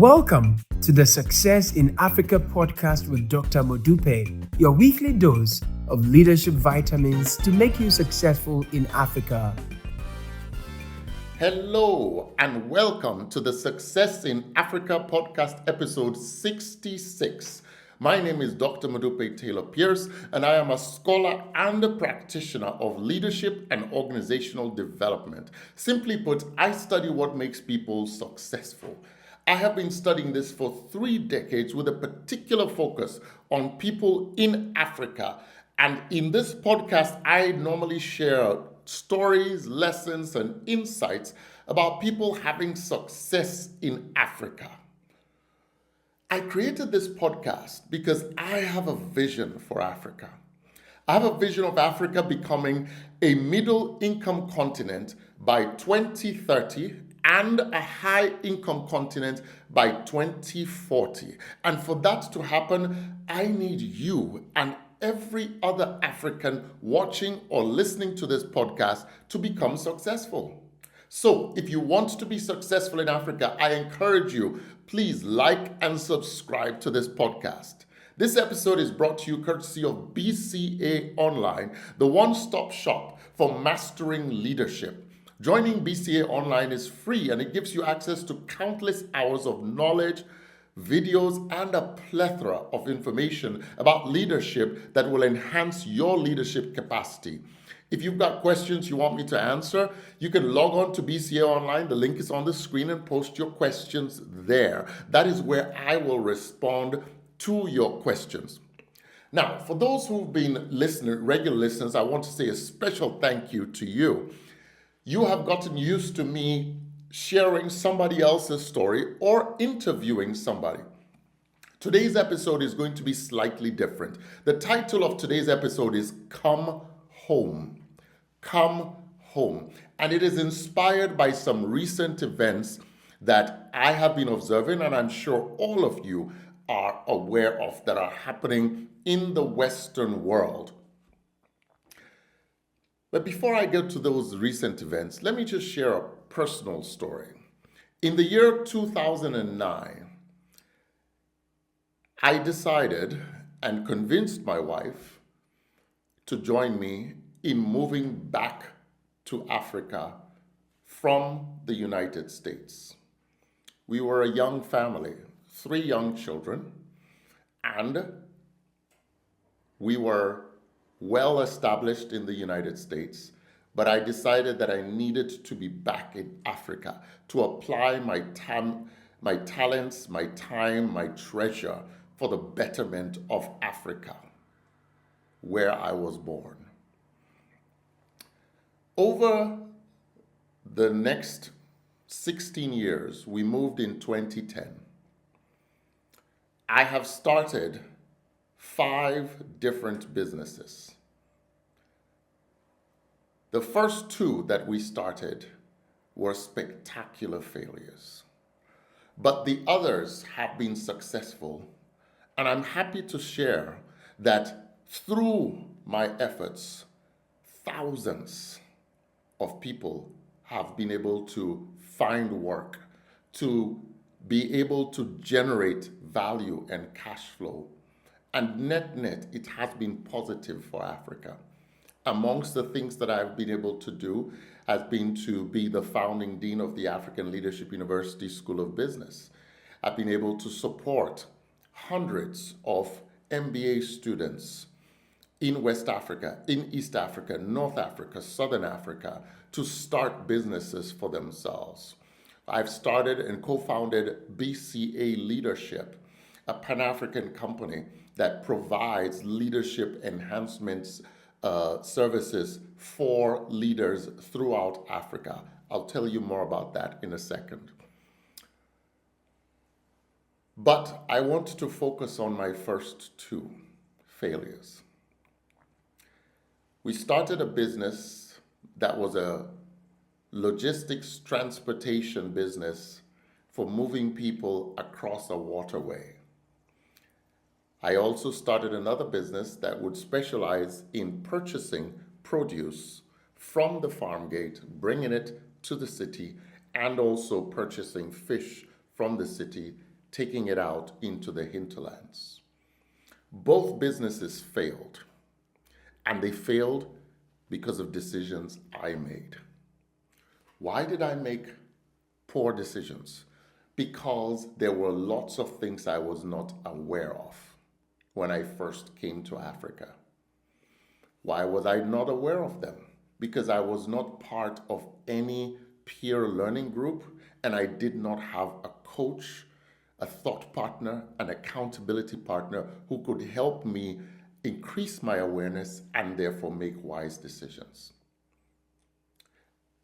Welcome to the Success in Africa podcast with Dr. Modupe, your weekly dose of leadership vitamins to make you successful in Africa. Hello and welcome to the Success in Africa podcast episode 66. My name is Dr. Modupe Taylor Pierce, and I am a scholar and a practitioner of leadership and organizational development. Simply put, I study what makes people successful. I have been studying this for 3 decades with a particular focus on people in Africa. And in this podcast, I normally share stories, lessons, and insights about people having success in Africa. I created this podcast because I have a vision for Africa. I have a vision of Africa becoming a middle-income continent by 2030 and a high-income continent by 2040. And for that to happen, I need you and every other African watching or listening to this podcast to become successful. So, if you want to be successful in Africa, I encourage you, please like and subscribe to this podcast. This episode is brought to you courtesy of BCA Online, the one-stop shop for mastering leadership. Joining BCA Online is free and it gives you access to countless hours of knowledge, videos, and a plethora of information about leadership that will enhance your leadership capacity. If you've got questions you want me to answer, you can log on to BCA Online. The link is on the screen and post your questions there. That is where I will respond to your questions. Now, for those who've been regular listeners, I want to say a special thank you to you. You have gotten used to me sharing somebody else's story or interviewing somebody. Today's episode is going to be slightly different. The title of today's episode is Come Home. Come Home. And it is inspired by some recent events that I have been observing, and I'm sure all of you are aware of, that are happening in the Western world. But before I get to those recent events, let me just share a personal story. In the year 2009, I decided and convinced my wife to join me in moving back to Africa from the United States. We were a young family, 3 young children, and we were well established in the United States, but I decided that I needed to be back in Africa to apply my talents, my time, my treasure for the betterment of Africa, where I was born. Over the next 16 years, we moved in 2010. I have started 5 different businesses. The first 2 that we started were spectacular failures, but the others have been successful, and I'm happy to share that through my efforts, thousands of people have been able to find work, to be able to generate value and cash flow. And net, it has been positive for Africa. Amongst the things that I've been able to do has been to be the founding dean of the African Leadership University School of Business. I've been able to support hundreds of MBA students in West Africa, in East Africa, North Africa, Southern Africa, to start businesses for themselves. I've started and co-founded BCA Leadership, a Pan-African company that provides leadership enhancements services for leaders throughout Africa. I'll tell you more about that in a second. But I want to focus on my first 2 failures. We started a business that was a logistics transportation business for moving people across a waterway. I also started another business that would specialize in purchasing produce from the farm gate, bringing it to the city, and also purchasing fish from the city taking it out into the hinterlands. Both businesses failed, and they failed because of decisions I made. Why did I make poor decisions? Because there were lots of things I was not aware of when I first came to Africa. Why was I not aware of them? Because I was not part of any peer learning group, and I did not have a coach, a thought partner, an accountability partner who could help me increase my awareness and therefore make wise decisions.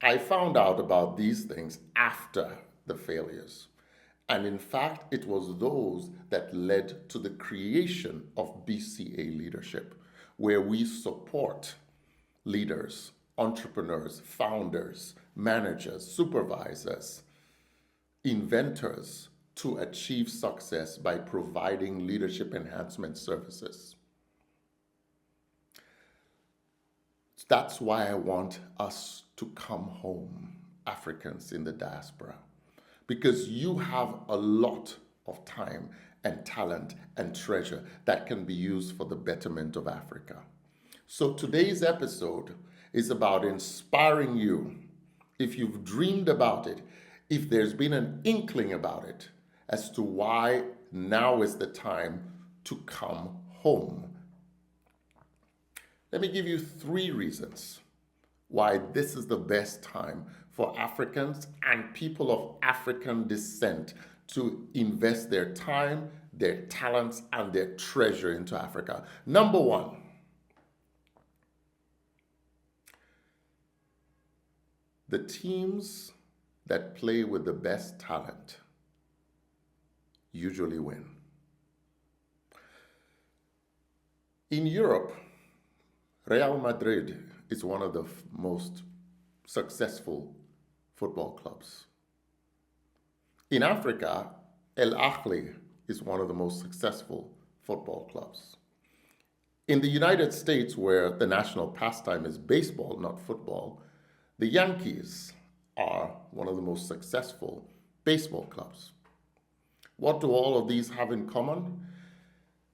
I found out about these things after the failures. And in fact, it was those that led to the creation of BCA Leadership, where we support leaders, entrepreneurs, founders, managers, supervisors, inventors to achieve success by providing leadership enhancement services. That's why I want us to come home, Africans in the diaspora, because you have a lot of time and talent and treasure that can be used for the betterment of Africa. So today's episode is about inspiring you. If you've dreamed about it, if there's been an inkling about it, as to why now is the time to come home. Let me give you 3 reasons why this is the best time for Africans and people of African descent to invest their time, their talents, and their treasure into Africa. Number 1, the teams that play with the best talent usually win. In Europe, Real Madrid is one of the most successful football clubs. In Africa, El Ahly is one of the most successful football clubs. In the United States, where the national pastime is baseball, not football, the Yankees are one of the most successful baseball clubs. What do all of these have in common?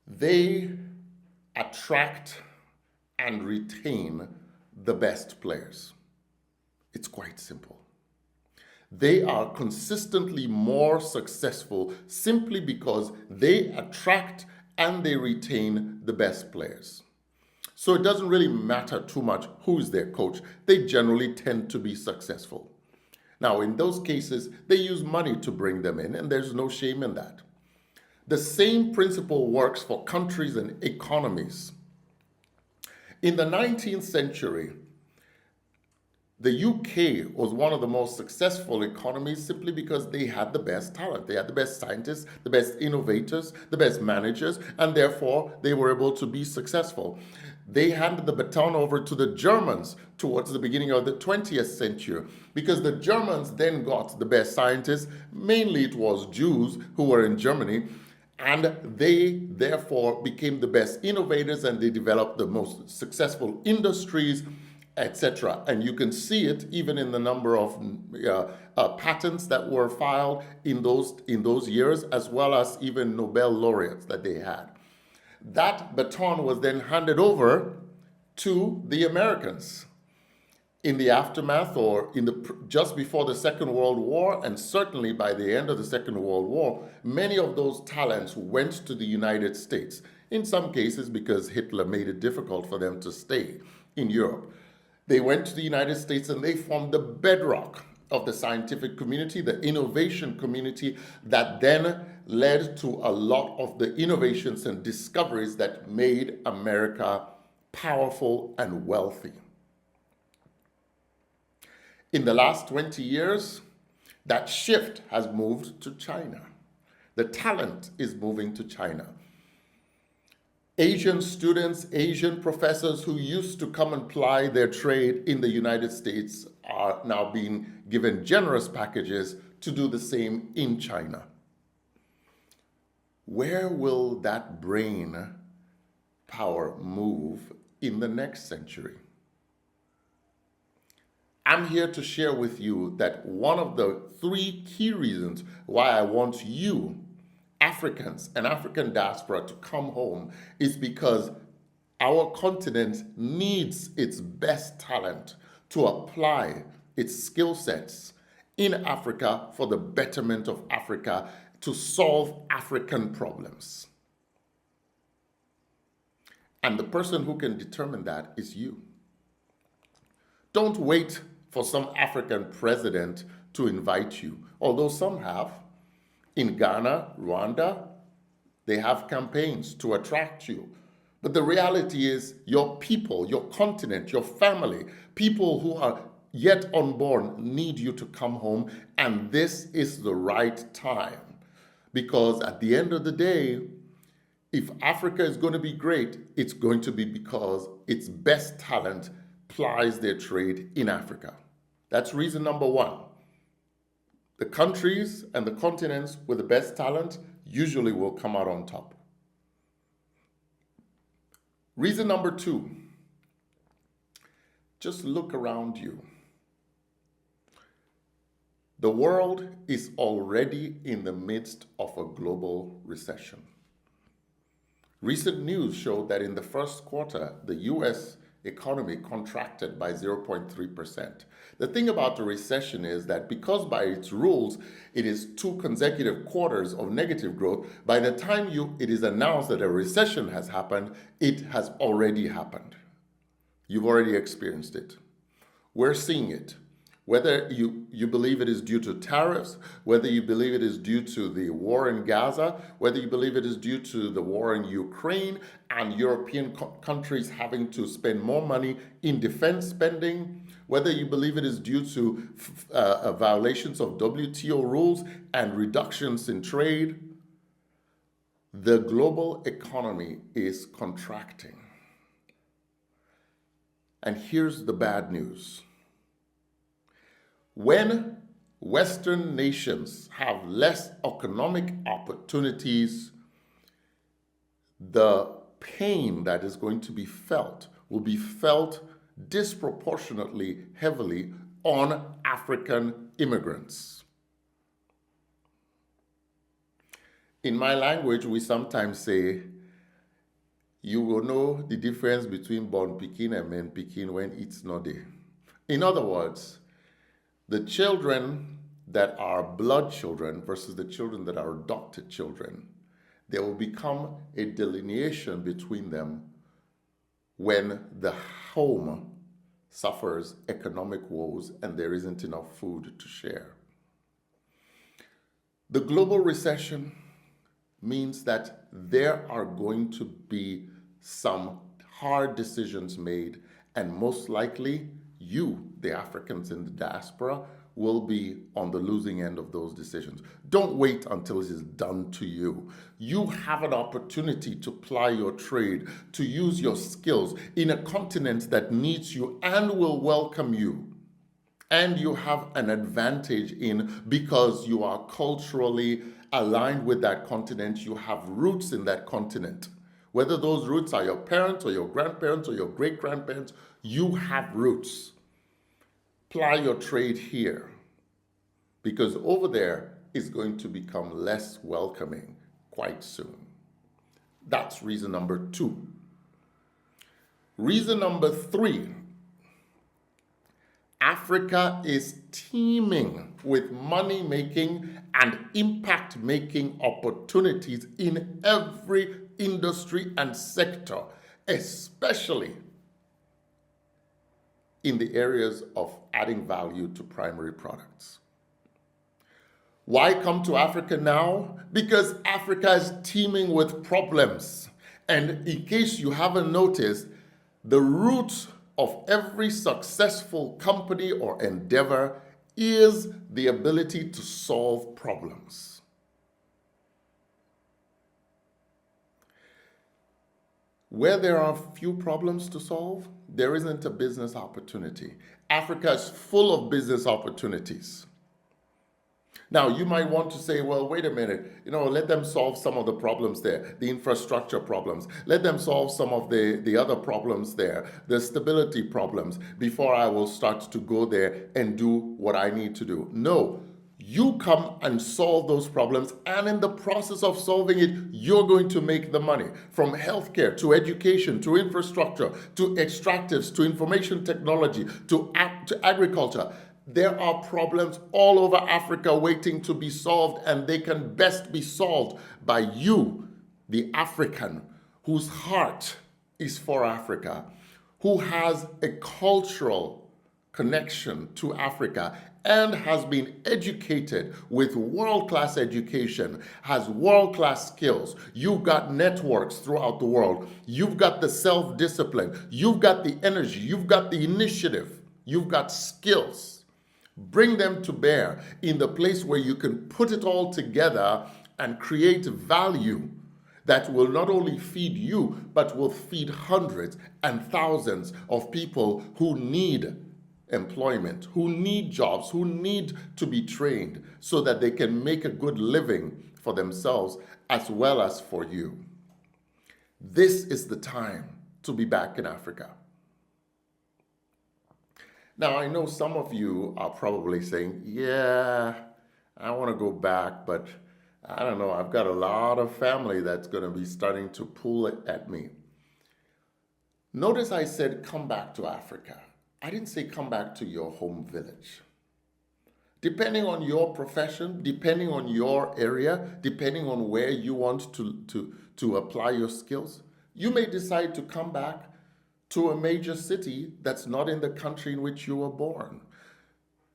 They attract and retain the best players. It's quite simple. They are consistently more successful simply because they attract and they retain the best players. So it doesn't really matter too much who is their coach. They generally tend to be successful. Now, in those cases, they use money to bring them in, and there's no shame in that. The same principle works for countries and economies. In the 19th century, the UK was one of the most successful economies simply because they had the best talent. They had the best scientists, the best innovators, the best managers, and therefore they were able to be successful. They handed the baton over to the Germans towards the beginning of the 20th century because the Germans then got the best scientists. Mainly it was Jews who were in Germany, and they therefore became the best innovators and they developed the most successful industries, etc. And you can see it even in the number of patents that were filed in those years, as well as even Nobel laureates that they had. That baton was then handed over to the Americans in the aftermath or just before the Second World War, and certainly by the end of the Second World War, many of those talents went to the United States, in some cases because Hitler made it difficult for them to stay in Europe. They went to the United States and they formed the bedrock of the scientific community, the innovation community that then led to a lot of the innovations and discoveries that made America powerful and wealthy. In the last 20 years, that shift has moved to China. The talent is moving to China. Asian students, Asian professors who used to come and ply their trade in the United States are now being given generous packages to do the same in China. Where will that brain power move in the next century? I'm here to share with you that one of the 3 key reasons why I want you Africans and African diaspora to come home is because our continent needs its best talent to apply its skill sets in Africa for the betterment of Africa to solve African problems. And the person who can determine that is you. Don't wait for some African president to invite you, although some have. In Ghana, Rwanda, they have campaigns to attract you. But the reality is your people, your continent, your family, people who are yet unborn need you to come home, and this is the right time. Because at the end of the day, if Africa is going to be great, it's going to be because its best talent plies their trade in Africa. That's reason number one. The countries and the continents with the best talent usually will come out on top. Reason number two, just look around you. The world is already in the midst of a global recession. Recent news showed that in the first quarter, the US economy contracted by 0.3%. The thing about the recession is that because by its rules, it is 2 consecutive quarters of negative growth, by the time it is announced that a recession has happened, it has already happened. You've already experienced it. We're seeing it. Whether you believe it is due to tariffs, whether you believe it is due to the war in Gaza, whether you believe it is due to the war in Ukraine and European countries having to spend more money in defense spending, whether you believe it is due to violations of WTO rules and reductions in trade, the global economy is contracting. And here's the bad news. When Western nations have less economic opportunities, the pain that is going to be felt will be felt disproportionately heavily on African immigrants. In my language, we sometimes say, you will know the difference between born pikin and men pikin when it's not there. In other words, the children that are blood children versus the children that are adopted children, there will become a delineation between them when the home suffers economic woes and there isn't enough food to share. The global recession means that there are going to be some hard decisions made, and most likely you, the Africans in the diaspora, will be on the losing end of those decisions. Don't wait until it is done to you. You have an opportunity to ply your trade, to use your skills in a continent that needs you and will welcome you. And you have an advantage because you are culturally aligned with that continent. You have roots in that continent. Whether those roots are your parents or your grandparents or your great-grandparents, you have roots. Ply your trade here, because over there is going to become less welcoming quite soon. That's reason number 2. Reason number 3, Africa is teeming with money-making and impact-making opportunities in every industry and sector, especially in the areas of adding value to primary products. Why come to Africa now? Because Africa is teeming with problems. And in case you haven't noticed, the root of every successful company or endeavor is the ability to solve problems. Where there are few problems to solve, there isn't a business opportunity. Africa is full of business opportunities. Now, you might want to say, well, wait a minute, let them solve some of the problems there, the infrastructure problems. Let them solve some of the other problems there, the stability problems, before I will start to go there and do what I need to do. No, You come and solve those problems, and in the process of solving it, you're going to make the money. From healthcare to education to infrastructure to extractives to information technology to agriculture. There are problems all over Africa waiting to be solved, and they can best be solved by you, the African, whose heart is for Africa, who has a cultural connection to Africa and has been educated with world-class education, has world-class skills. You've got networks throughout the world. You've got the self-discipline. You've got the energy. You've got the initiative. You've got skills. Bring them to bear in the place where you can put it all together and create value that will not only feed you, but will feed hundreds and thousands of people who need employment, who need jobs, who need to be trained so that they can make a good living for themselves as well as for you. This is the time to be back in Africa. Now, I know some of you are probably saying, yeah, I want to go back, but I don't know, I've got a lot of family that's going to be starting to pull it at me. Notice I said, come back to Africa. I didn't say come back to your home village. Depending on your profession, depending on your area, depending on where you want to apply your skills, you may decide to come back to a major city that's not in the country in which you were born.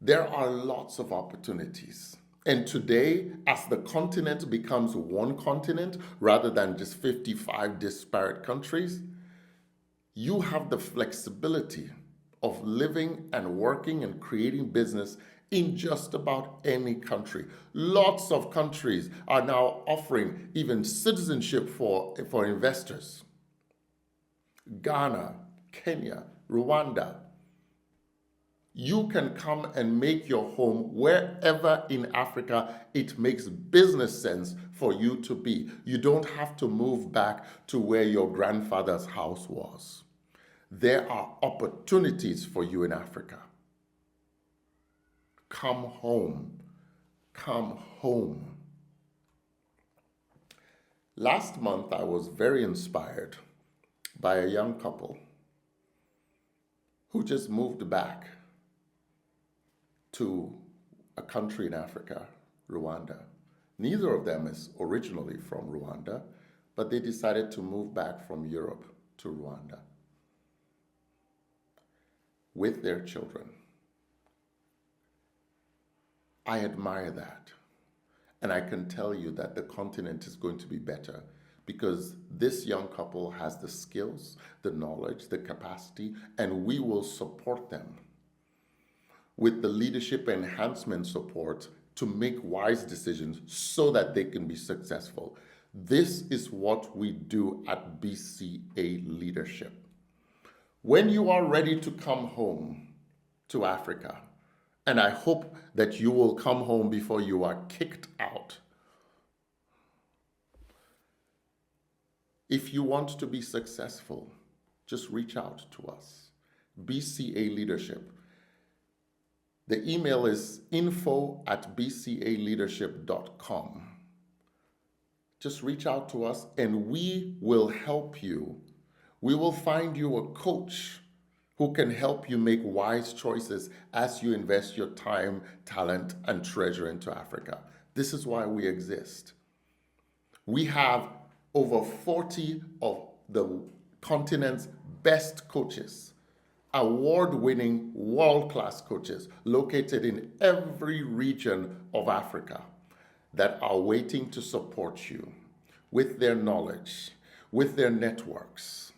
There are lots of opportunities. And today, as the continent becomes one continent rather than just 55 disparate countries, you have the flexibility of living and working and creating business in just about any country. Lots of countries are now offering even citizenship for investors. Ghana, Kenya, Rwanda. You can come and make your home wherever in Africa it makes business sense for you to be. You don't have to move back to where your grandfather's house was. There are opportunities for you in Africa. Come home. Come home. Last month, I was very inspired by a young couple who just moved back to a country in Africa, Rwanda. Neither of them is originally from Rwanda, but they decided to move back from Europe to Rwanda with their children. I admire that. And I can tell you that the continent is going to be better because this young couple has the skills, the knowledge, the capacity, and we will support them with the leadership enhancement support to make wise decisions so that they can be successful. This is what we do at BCA Leadership. When you are ready to come home to Africa, and I hope that you will come home before you are kicked out. If you want to be successful, just reach out to us. BCA Leadership. The email is info@bcaleadership.com. Just reach out to us and we will help you. We will find you a coach who can help you make wise choices as you invest your time, talent, and treasure into Africa. This is why we exist. We have over 40 of the continent's best coaches, award-winning, world-class coaches located in every region of Africa that are waiting to support you with their knowledge, with their networks,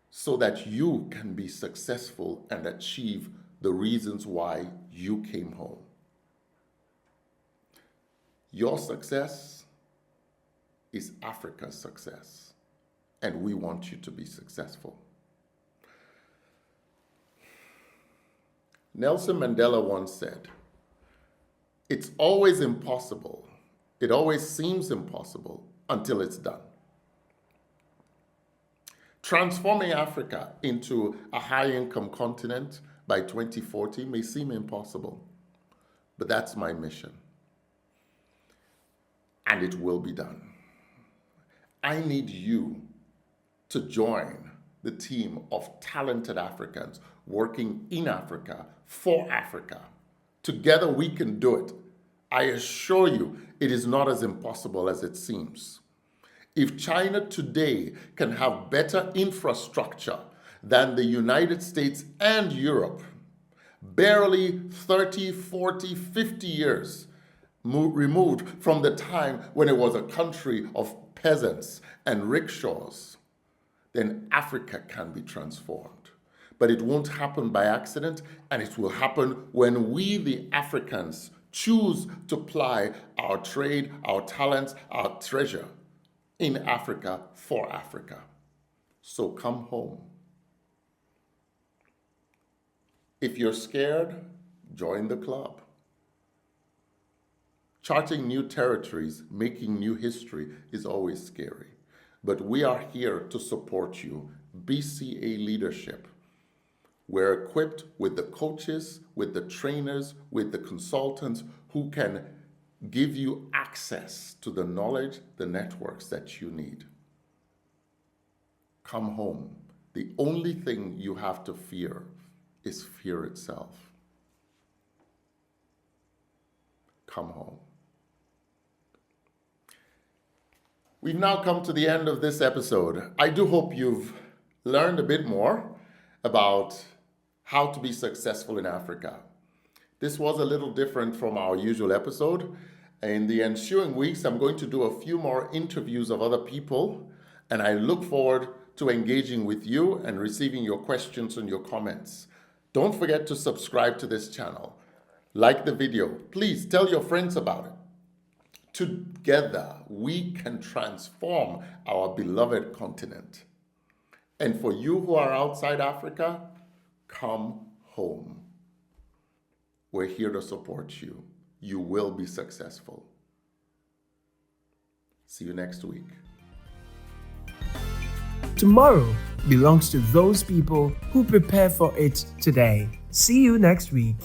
so that you can be successful and achieve the reasons why you came home. Your success is Africa's success, and we want you to be successful. Nelson Mandela once said, "It's always impossible. It always seems impossible until it's done." Transforming Africa into a high-income continent by 2040 may seem impossible. But that's my mission. And it will be done. I need you to join the team of talented Africans working in Africa, for Africa. Together we can do it. I assure you, it is not as impossible as it seems. If China today can have better infrastructure than the United States and Europe, barely 30, 40, 50 years removed from the time when it was a country of peasants and rickshaws, then Africa can be transformed. But it won't happen by accident, and it will happen when we, the Africans, choose to ply our trade, our talents, our treasure in Africa for Africa. So come home. If you're scared, join the club. Charting new territories, making new history is always scary. But we are here to support you. BCA Leadership. We're equipped with the coaches, with the trainers, with the consultants who can give you access to the knowledge, the networks that you need. Come home. The only thing you have to fear is fear itself. Come home. We've now come to the end of this episode. I do hope you've learned a bit more about how to be successful in Africa. This was a little different from our usual episode. In the ensuing weeks, I'm going to do a few more interviews of other people, and I look forward to engaging with you and receiving your questions and your comments. Don't forget to subscribe to this channel. Like the video. Please tell your friends about it. Together, we can transform our beloved continent. And for you who are outside Africa, come home. We're here to support you. You will be successful. See you next week. Tomorrow belongs to those people who prepare for it today. See you next week.